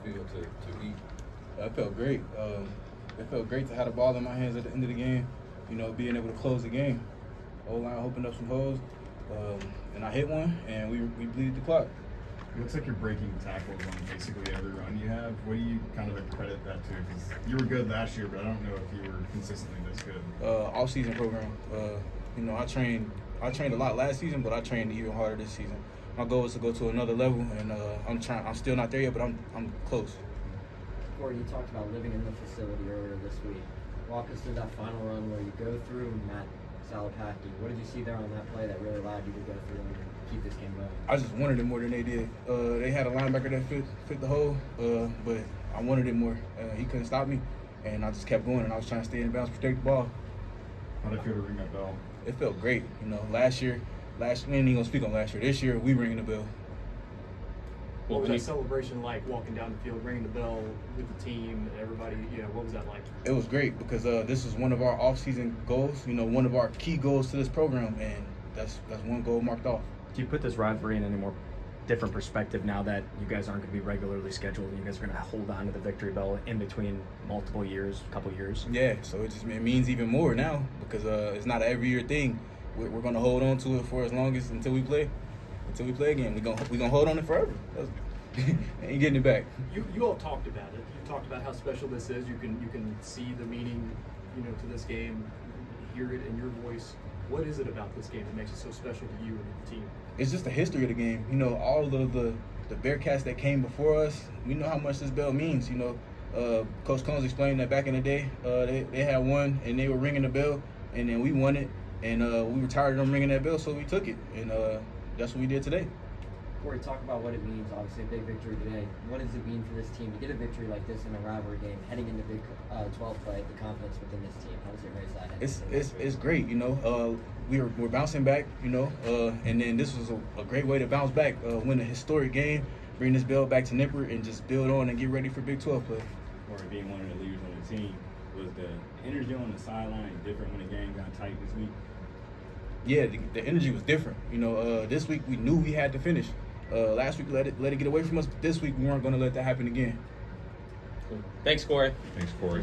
feel to eat? It felt great. It felt great to have the ball in my hands at the end of the game. You know, being able to close the game. O-line opened up some holes, and I hit one, and we bleeded the clock. It looks like you're breaking tackles on basically every run you have. What do you kind of accredit that to? Because you were good last year, but I don't know if you were consistently this good. Off-season program. You know, I trained a lot last season, but I trained even harder this season. My goal is to go to another level, and I'm still not there yet, but I'm close. Corey, you talked about living in the facility earlier this week. Walk us through that final run where you go through Matt Salopaki. What did you see there on that play that really allowed you to go through and keep this game going? I just wanted it more than they did. They had a linebacker that fit the hole, but I wanted it more. He couldn't stop me, and I just kept going, and I was trying to stay in bounds, protect the ball. How did it feel to ring that bell? It felt great. You know, last year, we ain't even gonna speak on last year. This year, we ringing the bell. What was that celebration like, walking down the field, ringing the bell with the team and everybody? You know, what was that like? It was great because this is one of our off-season goals. You know, one of our key goals to this program, and that's one goal marked off. Do you put this rivalry in any more different perspective now that you guys aren't going to be regularly scheduled? You guys are going to hold on to the victory bell in between multiple years, couple years. Yeah, so it means even more now because it's not an every year thing. We're going to hold on to it for as long as until we play again. We gonna hold on it forever. Ain't getting it back. You all talked about it. You talked about how special this is. You can see the meaning, you know, to this game, hear it in your voice. What is it about this game that makes it so special to you and the team? It's just the history of the game. You know, all of the Bearcats that came before us, we know how much this bell means. You know, Coach Combs explained that back in the day, they had one and they were ringing the bell, and then we won it, and we were tired of them ringing that bell, so we took it, and that's what we did today. Corey, talk about what it means. Obviously, a big victory today. What does it mean for this team to get a victory like this in a rivalry game, heading into Big 12 play? The confidence within this team. How does it raise that? It's great. You know, we're bouncing back. You know, and then this was a great way to bounce back, win a historic game, bring this bell back to Nippert, and just build on and get ready for Big 12 play. Corey, being one of the leaders on the team, was the energy on the sideline different when the game got tight this week? Yeah, the energy was different. You know, this week we knew we had to finish. Last week let it get away from us. This week we weren't going to let that happen again. Thanks, Corey. Thanks, Corey.